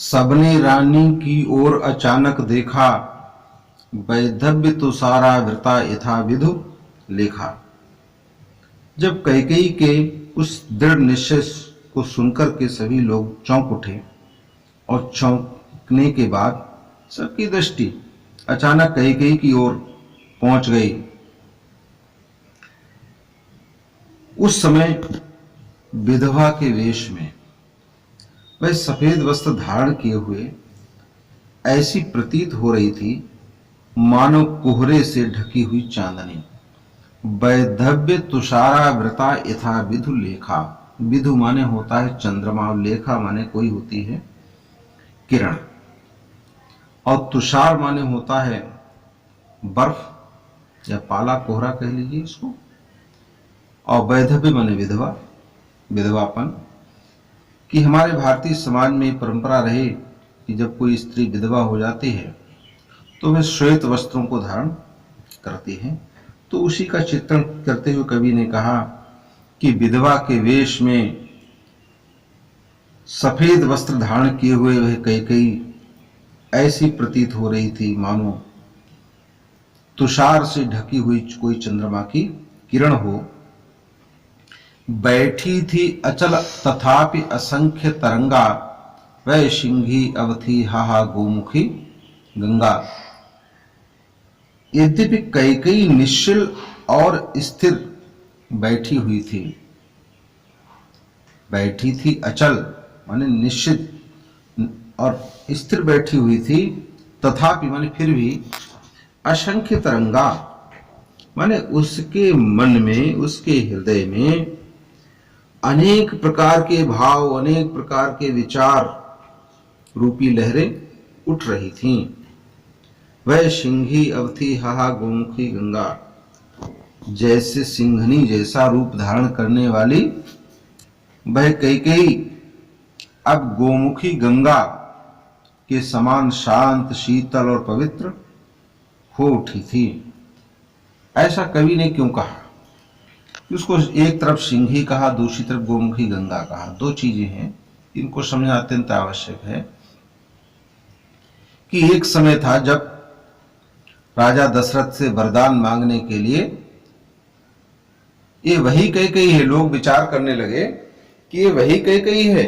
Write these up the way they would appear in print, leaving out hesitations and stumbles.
सबने रानी की ओर अचानक देखा, वैधव्य तो सारा वृता यथा विधु लेखा। जब कैकेयी के उस दृढ़ निश्चय को सुनकर के सभी लोग चौंक उठे और चौंकने के बाद सबकी दृष्टि अचानक कैकेयी की ओर पहुंच गई। उस समय विधवा के वेश में वह सफेद वस्त्र धारण किए हुए ऐसी प्रतीत हो रही थी मानो कोहरे से ढकी हुई चांदनी। वैधव्य तुषारा वृता यथा विधु लेखा। विधु माने होता है चंद्रमा और लेखा माने कोई होती है किरण, और तुषार माने होता है बर्फ या पाला कोहरा कह लीजिए इसको, और वैधव्य माने विधवा, विधवापन। कि हमारे भारतीय समाज में परंपरा रहे कि जब कोई स्त्री विधवा हो जाती है तो वह श्वेत वस्त्रों को धारण करती है। तो उसी का चित्रण करते हुए कवि ने कहा कि विधवा के वेश में सफेद वस्त्र धारण किए हुए वह कैकेयी ऐसी प्रतीत हो रही थी मानो तुषार से ढकी हुई कोई चंद्रमा की किरण हो। बैठी थी अचल तथापि असंख्य तरंगा, वह सिंही अवथी हाहा गोमुखी गंगा। यद्यपि कैकेयी निश्चल और स्थिर बैठी हुई थी, बैठी थी अचल माने निश्चित और स्थिर बैठी हुई थी, तथापि माने फिर भी असंख्य तरंगा माने उसके मन में, उसके हृदय में अनेक प्रकार के भाव, अनेक प्रकार के विचार रूपी लहरें उठ रही थीं। वह सिंही अवथी हाहा गोमुखी गंगा। जैसे सिंहनी जैसा रूप धारण करने वाली वह कैकेयी अब गोमुखी गंगा के समान शांत, शीतल और पवित्र हो उठी थी। ऐसा कवि ने क्यों कहा? उसको एक तरफ सिंही कहा, दूसरी तरफ गोमुखी गंगा कहा। दो चीजें हैं, इनको समझना अत्यंत आवश्यक है कि एक समय था जब राजा दशरथ से वरदान मांगने के लिए ये वही कैकेयी है। लोग विचार करने लगे कि ये वही कैकेयी है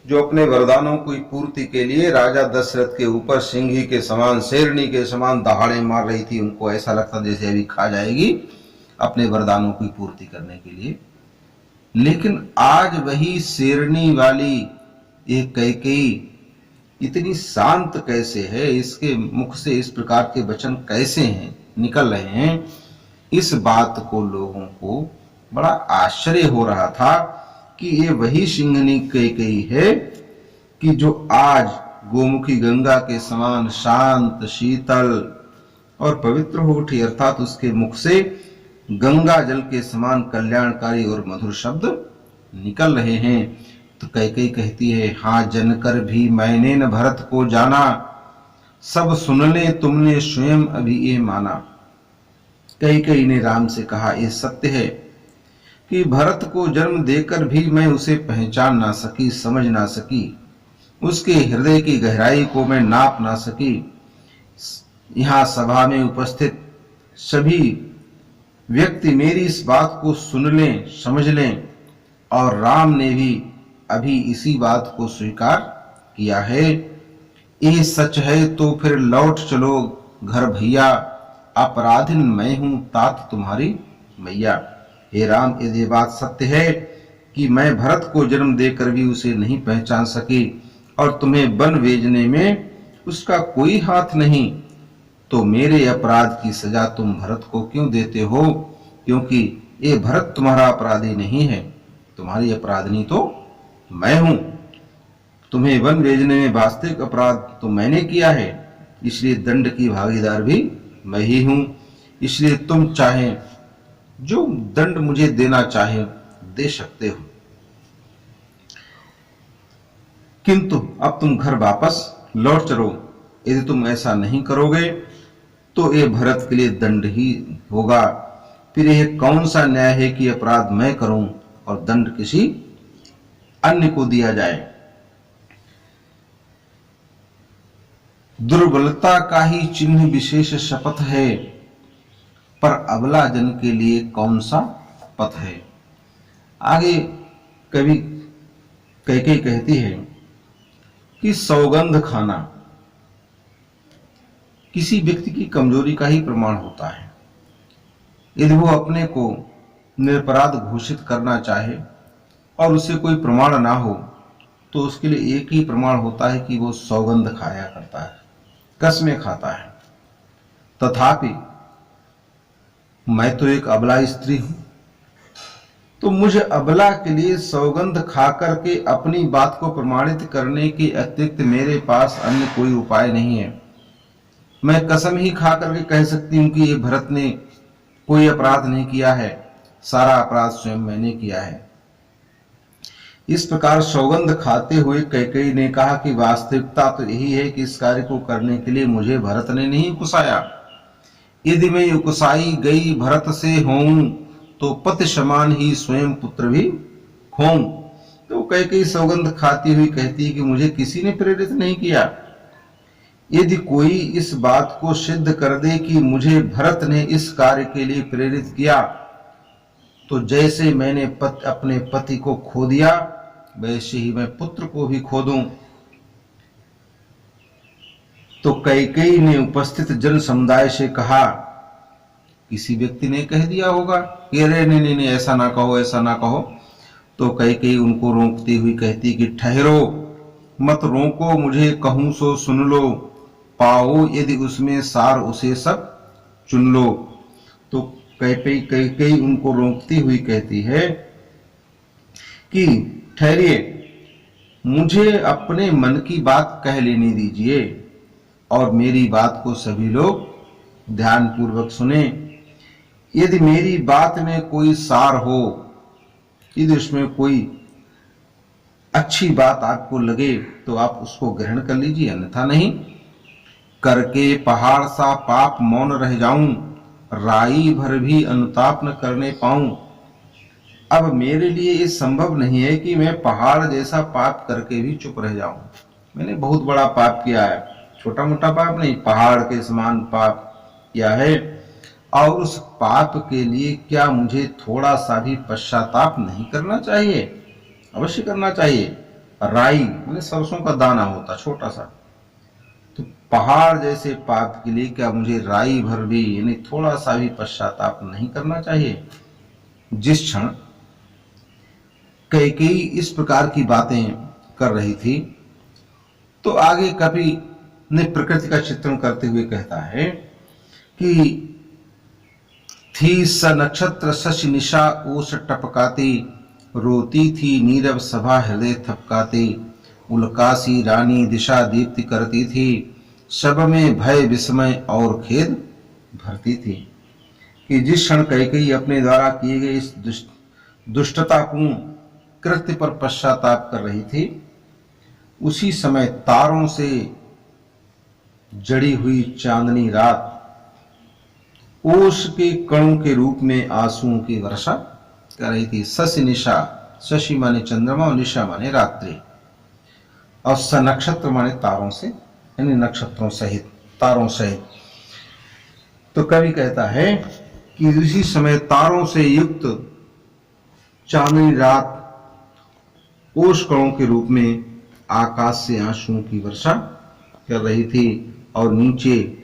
जो अपने वरदानों की पूर्ति के लिए राजा दशरथ के ऊपर सिंही के समान, शेरनी के समान दहाड़े मार रही थी। उनको ऐसा लगता जैसे अभी खा जाएगी अपने वरदानों की पूर्ति करने के लिए। लेकिन आज वही शेरनी वाली एक कैकेयी इतनी शांत कैसे है, इसके मुख से इस प्रकार के वचन कैसे हैं निकल रहे हैं, इस बात को लोगों को बड़ा आश्चर्य हो रहा था कि ये वही सिंहनी कैकेयी है कि जो आज गोमुखी गंगा के समान शांत, शीतल और पवित्र हो उठी, अर्थात उसके मुख से गंगा जल के समान कल्याणकारी और मधुर शब्द निकल रहे हैं। तो कैकेयी कहती है, हाँ जनकर भी मैंने न भरत को जाना, सब सुन ले तुमने स्वयं अभी ये माना। कैकेयी ने राम से कहा, ये सत्य है कि भरत को जन्म देकर भी मैं उसे पहचान ना सकी, समझ ना सकी, उसके हृदय की गहराई को मैं नाप ना सकी। यहाँ सभा में उपस्थित सभी व्यक्ति मेरी इस बात को सुन लें, समझ लें, और राम ने भी अभी इसी बात को स्वीकार किया है। ये सच है तो फिर लौट चलो घर भैया, अपराधिन मैं हूं तात तुम्हारी मैया। हे राम, यदि बात सत्य है कि मैं भरत को जन्म देकर भी उसे नहीं पहचान सकी और तुम्हें वन भेजने में उसका कोई हाथ नहीं, तो मेरे अपराध की सजा तुम भरत को क्यों देते हो? क्योंकि ये भरत तुम्हारा अपराधी नहीं है, तुम्हारी अपराधनी तो मैं हूं। तुम्हें वन भेजने में वास्तविक अपराध तो मैंने किया है, इसलिए दंड की भागीदार भी मैं ही हूं। इसलिए तुम चाहे जो दंड मुझे देना चाहे दे सकते हो, किंतु अब तुम घर वापस लौट चलो। यदि तुम ऐसा नहीं करोगे तो ये भरत के लिए दंड ही होगा। फिर यह कौन सा न्याय है कि अपराध मैं करूं और दंड किसी अन्य को दिया जाए। दुर्बलता का ही चिन्ह विशेष शपथ है, पर अबला जन के लिए कौन सा पथ है। आगे कवि कैकेयी कहती है कि सौगंध खाना किसी व्यक्ति की कमजोरी का ही प्रमाण होता है। यदि वो अपने को निरपराध घोषित करना चाहे और उसे कोई प्रमाण ना हो, तो उसके लिए एक ही प्रमाण होता है कि वो सौगंध खाया करता है, कसमें खाता है। तथापि मैं तो एक अबला स्त्री हूं, तो मुझे अबला के लिए सौगंध खा करके अपनी बात को प्रमाणित करने के अतिरिक्त मेरे पास अन्य कोई उपाय नहीं है। मैं कसम ही खा करके कह सकती हूं कि ये भरत ने कोई अपराध नहीं किया है, सारा अपराध स्वयं मैंने किया है। इस प्रकार सौगंध खाते हुए कैकेयी ने कहा कि वास्तविकता तो यही है कि इस कार्य को करने के लिए मुझे भरत ने नहीं उकसाया। यदि मैं उकसाई गई भरत से होऊं, तो पति समान ही स्वयं पुत्र भी होऊं। तो कैकेयी सौगंध खाती हुई कहती है कि मुझे किसी ने प्रेरित नहीं किया। यदि कोई इस बात को सिद्ध कर दे कि मुझे भरत ने इस कार्य के लिए प्रेरित किया, तो जैसे मैंने अपने पति को खो दिया, वैसे ही मैं पुत्र को भी खो दूं। तो कैकेयी ने उपस्थित जन समुदाय से कहा, किसी व्यक्ति ने कह दिया होगा कि अरे नहीं नहीं ऐसा ना कहो, ऐसा ना कहो। तो कैकेयी उनको रोकती हुई कहती कि ठहरो, मत रोको मुझे, कहूं सो सुन लो, पाओ यदि उसमें सार उसे सब चुन लो। तो कैकेयी उनको रोकती हुई कहती है कि ठहरिए, मुझे अपने मन की बात कह लेने दीजिए और मेरी बात को सभी लोग ध्यान पूर्वक सुने। यदि मेरी बात में कोई सार हो, यदि उसमें कोई अच्छी बात आपको लगे, तो आप उसको ग्रहण कर लीजिए, अन्यथा नहीं। करके पहाड़ सा पाप मौन रह जाऊं, राई भर भी अनुताप न करने पाऊं। अब मेरे लिए ये संभव नहीं है कि मैं पहाड़ जैसा पाप करके भी चुप रह जाऊं। मैंने बहुत बड़ा पाप किया है, छोटा मोटा पाप नहीं, पहाड़ के समान पाप किया है, और उस पाप के लिए क्या मुझे थोड़ा सा भी पश्चाताप नहीं करना चाहिए? अवश्य करना चाहिए। राई मैंने सरसों का दाना होता छोटा सा, तो पहाड़ जैसे पाप के लिए क्या मुझे राई भर भी यानी थोड़ा सा भी पश्चाताप नहीं करना चाहिए? जिस क्षण कैकेयी इस प्रकार की बातें कर रही थी, तो आगे कवि ने प्रकृति का चित्रण करते हुए कहता है कि थी स नक्षत्र शशि निशा ओस टपकाती, रोती थी नीरव सभा हृदय थपकाती, उल्कासी रानी दिशा दीप्ति करती थी, सब में भय विस्मय और खेद भरती थी। कि जिस क्षण कैकेयी अपने द्वारा किए गए इस दुष्टतापूर्ण कृत्य पर पश्चाताप कर रही थी, उसी समय तारों से जड़ी हुई चांदनी रात ओस के कणों के रूप में आंसुओं की वर्षा कर रही थी। शशि निशा, शशि माने चंद्रमा और निशा माने रात्रि, और स नक्षत्र माने तारों से, यानी नक्षत्रों सहित, तारों सहित। तो कवि कहता है कि उसी समय तारों से युक्त चांदनी रात ओस कणों के रूप में आकाश से आंसुओं की वर्षा कर रही थी, और नीचे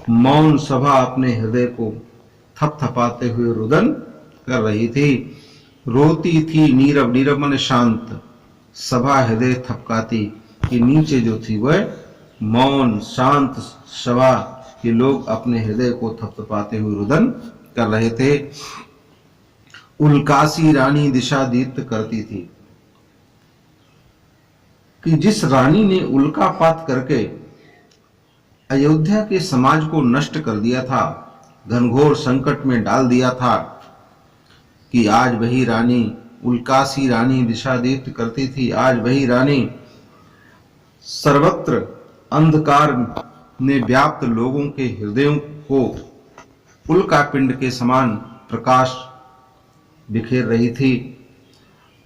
मौन सभा अपने हृदय को थपथपाते हुए रुदन कर रही थी। रोती थी नीरव, नीरव माने शांत, सभा हृदय थपकाती, कि नीचे जो थी वह मौन शांत सभा के लोग अपने हृदय को थपथपाते हुए रुदन कर रहे थे। उल्कासी रानी दिशा दीप्त करती थी, कि जिस रानी ने उल्कापात करके अयोध्या के समाज को नष्ट कर दिया था, घनघोर संकट में डाल दिया था, कि आज वही रानी, उल्कासी रानी दिशा दीप्त करती थी, आज वही रानी सर्वत्र अंधकार ने व्याप्त लोगों के हृदयों को उल्का पिंड के समान प्रकाश बिखेर रही थी।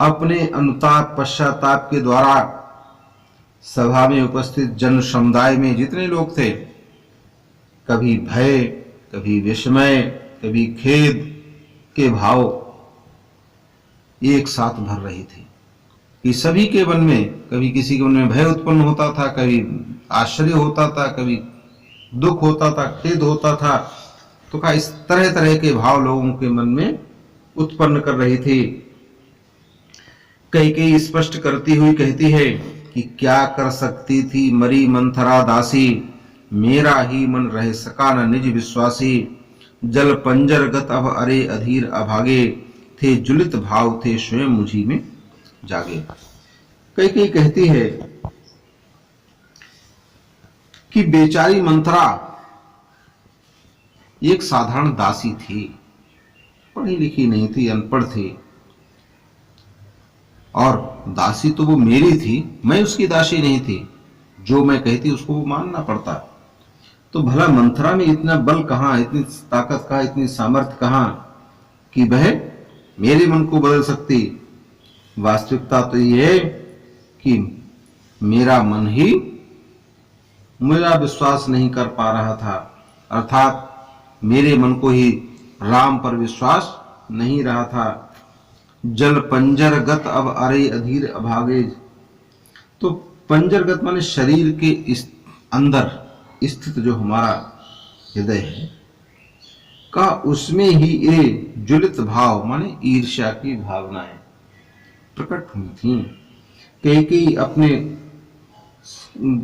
अपने अनुताप पश्चाताप के द्वारा सभा में उपस्थित जन समुदाय में जितने लोग थे, कभी भय, कभी विस्मय, कभी खेद के भाव एक साथ भर रहे थे कि सभी के मन में, कभी किसी के मन में भय उत्पन्न होता था, कभी आश्चर्य होता था, कभी दुख होता था, खेद होता था। तो क्या इस तरह तरह के भाव लोगों के मन में उत्पन्न कर रही थी। कई स्पष्ट करती हुई कहती है कि क्या कर सकती थी मरी मंथरा दासी, मेरा ही मन रह सका न निज विश्वासी। जल पंजर गत अब अरे अधीर अभागे, थे जुलित भाव थे स्वयं मुझी में जागे। कई कहती है कि बेचारी मंथरा एक साधारण दासी थी, पढ़ी लिखी नहीं थी, अनपढ़ थी, और दासी तो वो मेरी थी, मैं उसकी दासी नहीं थी। जो मैं कहती उसको वो मानना पड़ता। तो भला मंथरा में इतना बल कहां, इतनी ताकत कहां, इतनी सामर्थ्य कहां कि वह मेरे मन को बदल सकती। वास्तविकता तो ये है कि मेरा मन ही मेरा विश्वास नहीं कर पा रहा था, अर्थात मेरे मन को ही राम पर विश्वास नहीं रहा था। जल पंजरगत अब अरे अधीर अभागे। तो पंजरगत माने शरीर के अंदर स्थित जो हमारा हृदय है का, उसमें ही ये जुलित भाव माने ईर्ष्या की भावनाएं प्रकट हुई थी। कई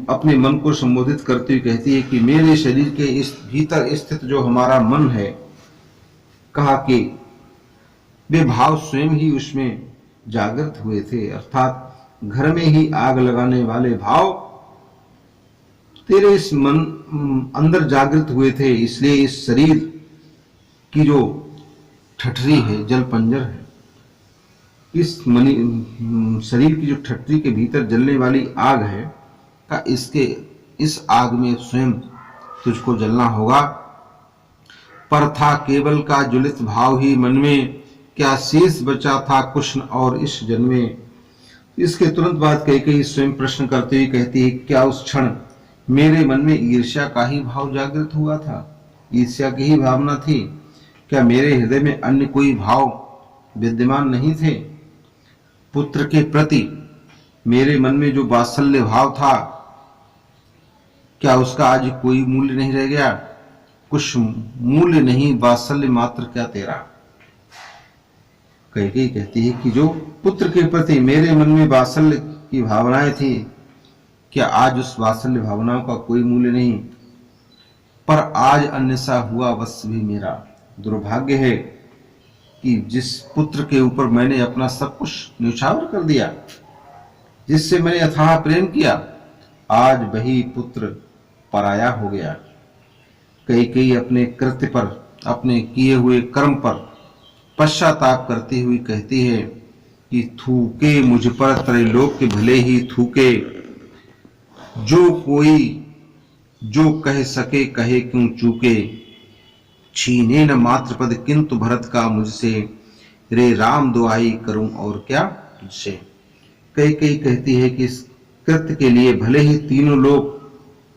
अपने मन को संबोधित करते हुए कहती है कि मेरे शरीर के इस भीतर स्थित जो हमारा मन है, कहा कि वे भाव स्वयं ही उसमें जागृत हुए थे, अर्थात घर में ही आग लगाने वाले भाव तेरे इस मन अंदर जागृत हुए थे। इसलिए इस शरीर की जो ठठरी है, जल पंजर है, इस शरीर की जो ठठरी के भीतर जलने वाली आग है का, इस आग में स्वयं तुझको जलना होगा। पर था केवल का जुलित भाव ही मन में, क्या शेष बचा था कुछ और इस जन्मे। इसके तुरंत बाद कई स्वयं प्रश्न करते हुए कहती है, क्या उस क्षण मेरे मन में ईर्ष्या का ही भाव जागृत हुआ था? ईर्ष्या की ही भावना थी क्या? मेरे हृदय में अन्य कोई भाव विद्यमान नहीं थे? पुत्र के प्रति मेरे मन में जो वात्सल्य भाव था, क्या उसका आज कोई मूल्य नहीं रह गया? कुछ मूल्य नहीं, वात्सल्य मात्र क्या तेरा। कई कहती है कि जो पुत्र के प्रति मेरे मन में वात्सल्य की भावनाएं थी, क्या आज उस वात्सल्य भावनाओं का कोई मूल्य नहीं? पर आज अन्यसा हुआ वश भी मेरा। दुर्भाग्य है कि जिस पुत्र के ऊपर मैंने अपना सब कुछ न्यौछावर कर दिया, जिससे मैंने अथाह प्रेम किया, आज वही पुत्र पराया हो गया। कई अपने कृत्य पर, अपने किए हुए कर्म पर पश्चाताप करती हुई कहती है कि थूके मुझ पर त्रैलोक के भले ही थूके, जो कोई जो कह सके कहे क्यों चूके, छीने न मात्र पद किंतु भरत का मुझसे, रे राम दुआई करूं और क्या तुझसे। कई कहती है कि इस कृत्य के लिए भले ही तीनों लोग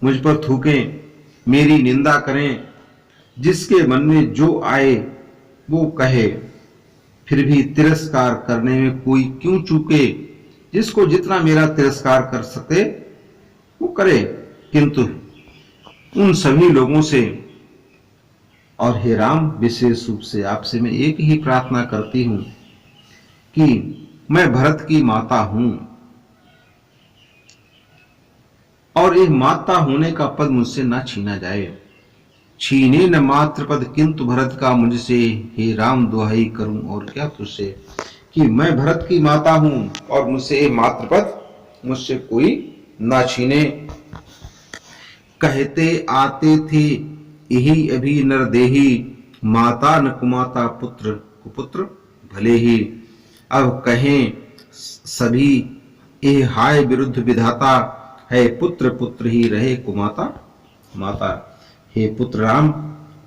मुझ पर थूकें, मेरी निंदा करें, जिसके मन में जो आए वो कहे, फिर भी तिरस्कार करने में कोई क्यों चूके। जिसको जितना मेरा तिरस्कार कर सके वो करे, किंतु उन सभी लोगों से, और हे राम विशेष रूप से आपसे मैं एक ही प्रार्थना करती हूं कि मैं भरत की माता हूं, और ये माता होने का पद मुझसे ना छीना जाए। छीने न मात्र पद किंतु भरत का मुझसे, हे राम दुहाई करूं और क्या तुझसे। कि मैं भरत की माता हूं और मुझसे ये मात्र पद मुझसे कोई ना छीने। कहते आते थे यही अभी नरदेही, माता न कुमाता पुत्र कुपुत्र भले ही। अब कहें सभी ये हाय विरुद्ध विधाता, है पुत्र पुत्र ही रहे कुमाता माता। हे पुत्र राम,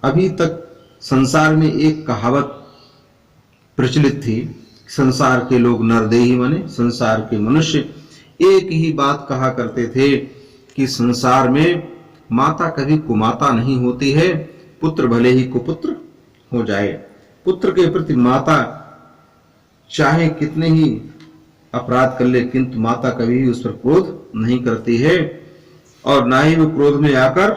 अभी तक संसार में एक कहावत प्रचलित थी, संसार के लोग नरदेही माने संसार के मनुष्य एक ही बात कहा करते थे कि संसार में माता कभी कुमाता नहीं होती है, पुत्र भले ही कुपुत्र हो जाए। पुत्र के प्रति माता चाहे कितने ही अपराध कर ले, किंतु माता कभी भी उस पर क्रोध नहीं करती है और ना ही वो क्रोध में आकर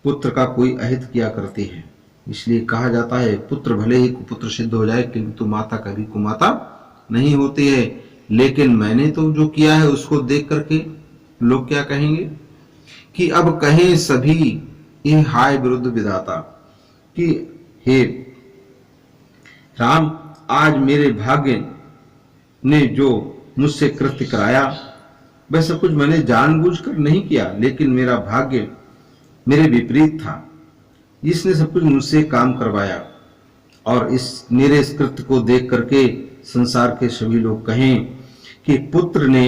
पुत्र का कोई अहित किया करती है। इसलिए कहा जाता है पुत्र भले ही कुपुत्र सिद्ध हो जाए, किंतु माता कभी कुमाता नहीं होती है। लेकिन मैंने तो जो किया है उसको देख करके लोग क्या कहेंगे कि अब कहें सभी ये हाय विरुद्ध विधाता कि हे राम, आज मेरे भाग्य ने जो मुझसे कृत्य कराया वह सब कुछ मैंने जानबूझकर नहीं किया, लेकिन मेरा भाग्य मेरे विपरीत था। इसने सब कुछ मुझसे काम करवाया और इस मेरे इस कृत्य को देख करके संसार के सभी लोग कहें कि पुत्र ने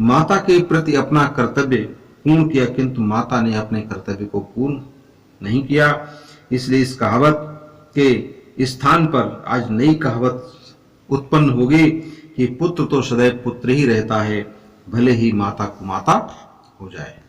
माता के प्रति अपना कर्तव्य पूर्ण किया, किंतु माता ने अपने कर्तव्य को पूर्ण नहीं किया। इसलिए इस कहावत के स्थान पर आज नई कहावत उत्पन्न होगी कि पुत्र तो सदैव पुत्र ही रहता है, भले ही माता कुमाता हो जाए।